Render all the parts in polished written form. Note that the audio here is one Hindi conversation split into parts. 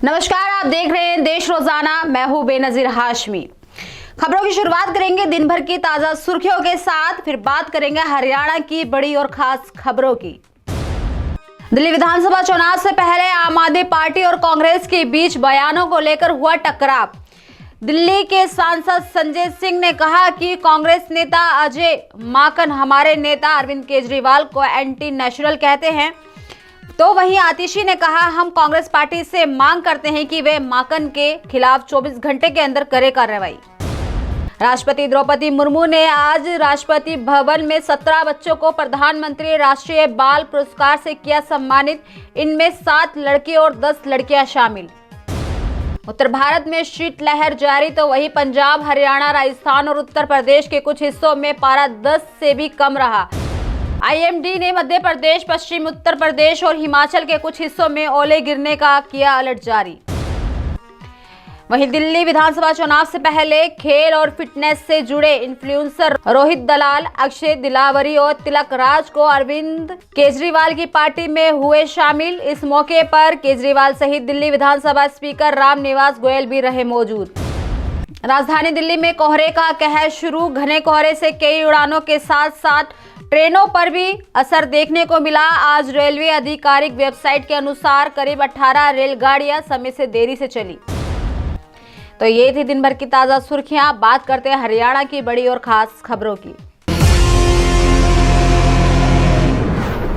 नमस्कार, आप देख रहे हैं देश रोजाना। मैं हूं बेनजीर हाशमी। खबरों की शुरुआत करेंगे दिन भर की ताजा सुर्खियों के साथ, फिर बात करेंगे हरियाणा की बड़ी और खास खबरों की। दिल्ली विधानसभा चुनाव से पहले आम आदमी पार्टी और कांग्रेस के बीच बयानों को लेकर हुआ टकराव। दिल्ली के सांसद संजय सिंह ने कहा कि कांग्रेस नेता अजय माकन हमारे नेता अरविंद केजरीवाल को एंटी नेशनल कहते हैं, तो वहीं आतिशी ने कहा हम कांग्रेस पार्टी से मांग करते हैं कि वे माकन के खिलाफ 24 घंटे के अंदर करे कार्रवाई। राष्ट्रपति द्रौपदी मुर्मू ने आज राष्ट्रपति भवन में 17 बच्चों को प्रधानमंत्री राष्ट्रीय बाल पुरस्कार से किया सम्मानित। इनमें 7 लड़के और 10 लड़कियां शामिल। उत्तर भारत में शीतलहर जारी, तो वहीं पंजाब, हरियाणा, राजस्थान और उत्तर प्रदेश के कुछ हिस्सों में पारा 10 से भी कम रहा। आईएमडी ने मध्य प्रदेश, पश्चिम उत्तर प्रदेश और हिमाचल के कुछ हिस्सों में ओले गिरने का किया अलर्ट जारी। वहीं दिल्ली विधानसभा चुनाव से पहले खेल और फिटनेस से जुड़े इन्फ्लुएंसर रोहित दलाल, अक्षय दिलावरी और तिलक राज को अरविंद केजरीवाल की पार्टी में हुए शामिल। इस मौके पर केजरीवाल सहित दिल्ली विधानसभा स्पीकर राम निवास गोयल भी रहे मौजूद। राजधानी दिल्ली में कोहरे का कहर शुरू। घने कोहरे से कई उड़ानों के साथ साथ ट्रेनों पर भी असर देखने को मिला। आज रेलवे आधिकारिक वेबसाइट के अनुसार करीब 18 रेलगाड़ियां समय से देरी से चली। तो ये थी दिन भर की ताजा सुर्खियां। बात करते हैं हरियाणा की बड़ी और खास खबरों की।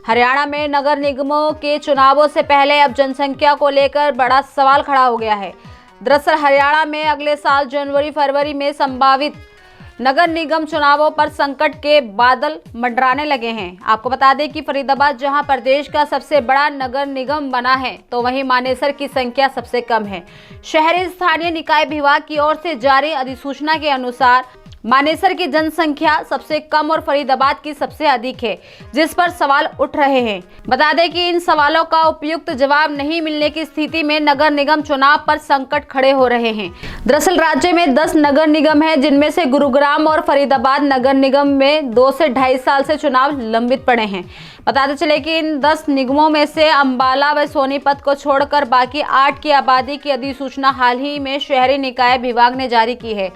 हरियाणा में नगर निगमों के चुनावों से पहले अब जनसंख्या को लेकर बड़ा सवाल खड़ा हो गया है। दरअसल हरियाणा में अगले साल जनवरी-फरवरी में संभावित नगर निगम चुनावों पर संकट के बादल मंडराने लगे हैं। आपको बता दें कि फरीदाबाद जहां प्रदेश का सबसे बड़ा नगर निगम बना है, तो वहीं मानेसर की संख्या सबसे कम है। शहरी स्थानीय निकाय विभाग की ओर से जारी अधिसूचना के अनुसार मानेसर की जनसंख्या सबसे कम और फरीदाबाद की सबसे अधिक है, जिस पर सवाल उठ रहे हैं। बता दें कि इन सवालों का उपयुक्त जवाब नहीं मिलने की स्थिति में नगर निगम चुनाव पर संकट खड़े हो रहे हैं। दरअसल राज्य में 10 नगर निगम हैं, जिनमें से गुरुग्राम और फरीदाबाद नगर निगम में 2 से 2.5 साल से चुनाव लंबित पड़े हैं। बताते चले कि इन 10 निगमों में से अंबाला व सोनीपत को छोड़कर बाकी 8 की आबादी की अधिसूचना हाल ही में शहरी निकाय विभाग ने जारी की है।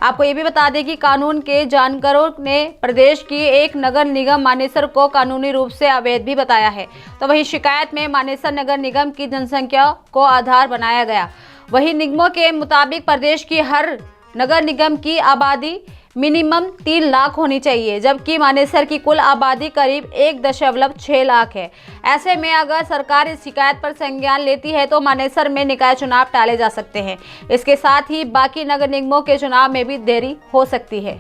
आपको ये भी बता दें कि कानून के जानकारों ने प्रदेश की एक नगर निगम मानेसर को कानूनी रूप से अवैध भी बताया है। तो वहीं शिकायत में मानेसर नगर निगम की जनसंख्या को आधार बनाया गया। वहीं निगमों के मुताबिक प्रदेश की हर नगर निगम की आबादी मिनिमम 3 लाख होनी चाहिए, जबकि मानेसर की कुल आबादी करीब 1.6 लाख है। ऐसे में अगर सरकार इस शिकायत पर संज्ञान लेती है तो मानेसर में निकाय चुनाव टाले जा सकते हैं। इसके साथ ही बाकी नगर निगमों के चुनाव में भी देरी हो सकती है।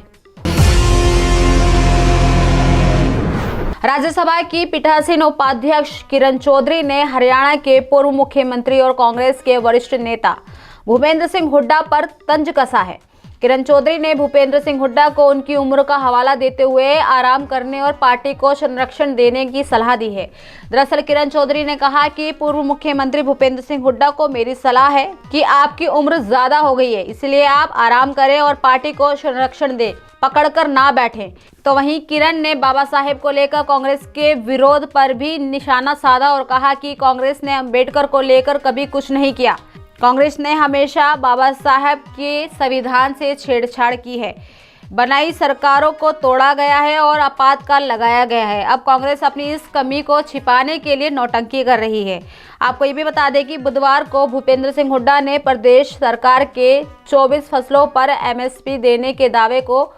राज्यसभा की पीठासीन उपाध्यक्ष किरण चौधरी ने हरियाणा के पूर्व मुख्यमंत्री और कांग्रेस के वरिष्ठ नेता भूपेंद्र सिंह हुड्डा पर तंज कसा है। किरण चौधरी ने भूपेंद्र सिंह हुड्डा को उनकी उम्र का हवाला देते हुए आराम करने और पार्टी को संरक्षण देने की सलाह दी है। दरअसल किरण चौधरी ने कहा कि पूर्व मुख्यमंत्री भूपेंद्र सिंह हुड्डा को मेरी सलाह है कि आपकी उम्र ज्यादा हो गई है, इसलिए आप आराम करें और पार्टी को संरक्षण दें, पकड़कर ना बैठें। तो वहीं किरण ने बाबा साहेब को लेकर कांग्रेस के विरोध पर भी निशाना साधा और कहा कि कांग्रेस ने अंबेडकर को लेकर कभी कुछ नहीं किया। कांग्रेस ने हमेशा बाबा साहेब के संविधान से छेड़छाड़ की है। बनाई सरकारों को तोड़ा गया है और आपातकाल लगाया गया है। अब कांग्रेस अपनी इस कमी को छिपाने के लिए नौटंकी कर रही है। आपको ये भी बता दें कि बुधवार को भूपेंद्र सिंह हुड्डा ने प्रदेश सरकार के 24 फसलों पर एमएसपी देने के दावे को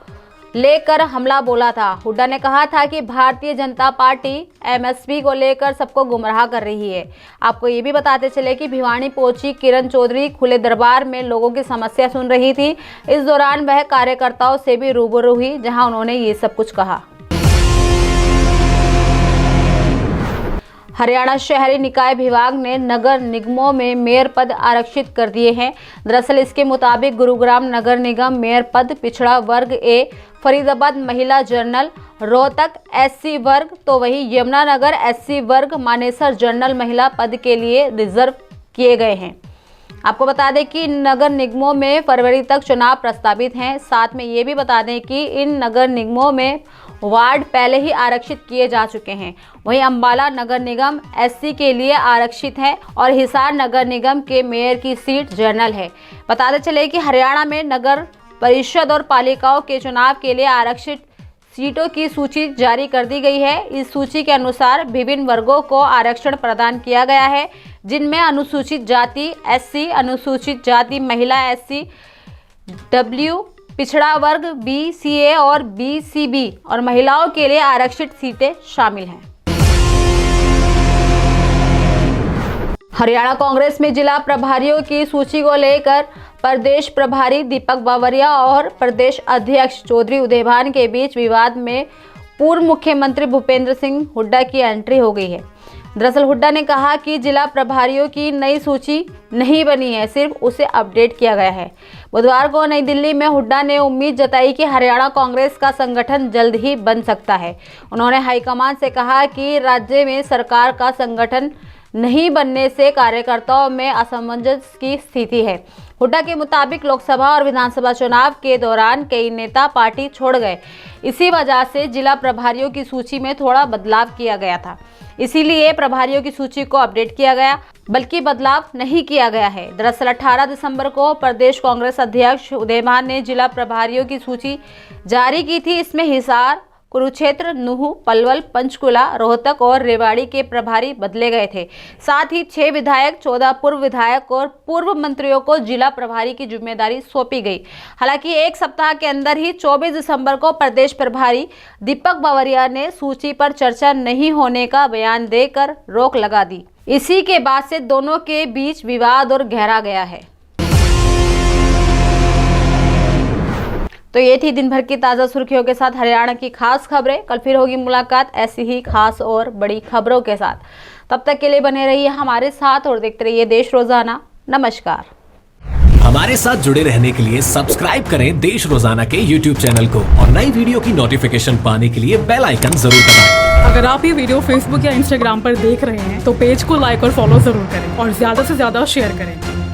लेकर हमला बोला था। हुड्डा ने कहा था कि भारतीय जनता पार्टी एमएसपी को लेकर सबको गुमराह कर रही है। आपको ये भी बताते चले कि भिवानी पहुंची किरण चौधरी खुले दरबार में लोगों की समस्या सुन रही थी। इस दौरान वह कार्यकर्ताओं से भी रूबरू हुई, जहां उन्होंने ये सब कुछ कहा। हरियाणा शहरी निकाय विभाग ने नगर निगमों में मेयर पद आरक्षित कर दिए हैं। दरअसल इसके मुताबिक गुरुग्राम नगर निगम मेयर पद पिछड़ा वर्ग ए, फरीदाबाद महिला जनरल, रोहतक एससी वर्ग, तो वहीं यमुनानगर एससी वर्ग, मानेसर जनरल महिला पद के लिए रिजर्व किए गए हैं। आपको बता दें कि नगर निगमों में फरवरी तक चुनाव प्रस्तावित हैं। साथ में ये भी बता दें कि इन नगर निगमों में वार्ड पहले ही आरक्षित किए जा चुके हैं। वहीं अंबाला नगर निगम एससी के लिए आरक्षित है और हिसार नगर निगम के मेयर की सीट जनरल है। बताते चले कि हरियाणा में नगर परिषद और पालिकाओं के चुनाव के लिए आरक्षित सीटों की सूची जारी कर दी गई है। इस सूची के अनुसार विभिन्न वर्गों को आरक्षण प्रदान किया गया है, जिनमें अनुसूचित जाति एससी, अनुसूचित जाति महिला एससी, डब्ल्यू, पिछड़ा वर्ग बीसीए और बीसीबी और महिलाओं के लिए आरक्षित सीटें शामिल हैं। हरियाणा कांग्रेस में जिला प्रभारियों की सूची को लेकर प्रदेश प्रभारी दीपक बावरिया और प्रदेश अध्यक्ष चौधरी उदयभान के बीच विवाद में पूर्व मुख्यमंत्री भूपेंद्र सिंह हुड्डा की एंट्री हो गई है। दरअसल हुड्डा ने कहा कि जिला प्रभारियों की नई सूची नहीं बनी है, सिर्फ उसे अपडेट किया गया है। बुधवार को नई दिल्ली में हुड्डा ने उम्मीद जताई कि हरियाणा कांग्रेस का संगठन जल्द ही बन सकता है। उन्होंने हाईकमान से कहा कि राज्य में सरकार का संगठन नहीं बनने से कार्यकर्ताओं में असमंजस की स्थिति है। हुड्डा के मुताबिक लोकसभा और विधानसभा चुनाव के दौरान कई नेता पार्टी छोड़ गए। इसी वजह से जिला प्रभारियों की सूची में थोड़ा बदलाव किया गया था, इसीलिए प्रभारियों की सूची को अपडेट किया गया, बल्कि बदलाव नहीं किया गया है। दरअसल 18 दिसंबर को प्रदेश कांग्रेस अध्यक्ष उदयभान ने जिला प्रभारियों की सूची जारी की थी। इसमें हिसार, कुरुक्षेत्र, नूह, पलवल, पंचकुला, रोहतक और रेवाड़ी के प्रभारी बदले गए थे। साथ ही 6 विधायक, 14 पूर्व विधायक और पूर्व मंत्रियों को जिला प्रभारी की जिम्मेदारी सौंपी गई। हालांकि एक सप्ताह के अंदर ही 24 दिसंबर को प्रदेश प्रभारी दीपक बावरिया ने सूची पर चर्चा नहीं होने का बयान देकर रोक लगा दी। इसी के बाद से दोनों के बीच विवाद और गहरा गया है। तो ये थी दिन भर की ताज़ा सुर्खियों के साथ हरियाणा की खास खबरें। कल फिर होगी मुलाकात ऐसी ही खास और बड़ी खबरों के साथ। तब तक के लिए बने रहिए हमारे साथ और देखते रहिए देश रोजाना। नमस्कार। हमारे साथ जुड़े रहने के लिए सब्सक्राइब करें देश रोजाना के YouTube चैनल को और नई वीडियो की नोटिफिकेशन पाने के लिए बेल आइकन जरूर दबाएं। अगर आप ये वीडियो Facebook या Instagram पर देख रहे हैं तो पेज को लाइक और फॉलो जरूर करें और ज्यादा से ज्यादा शेयर करें।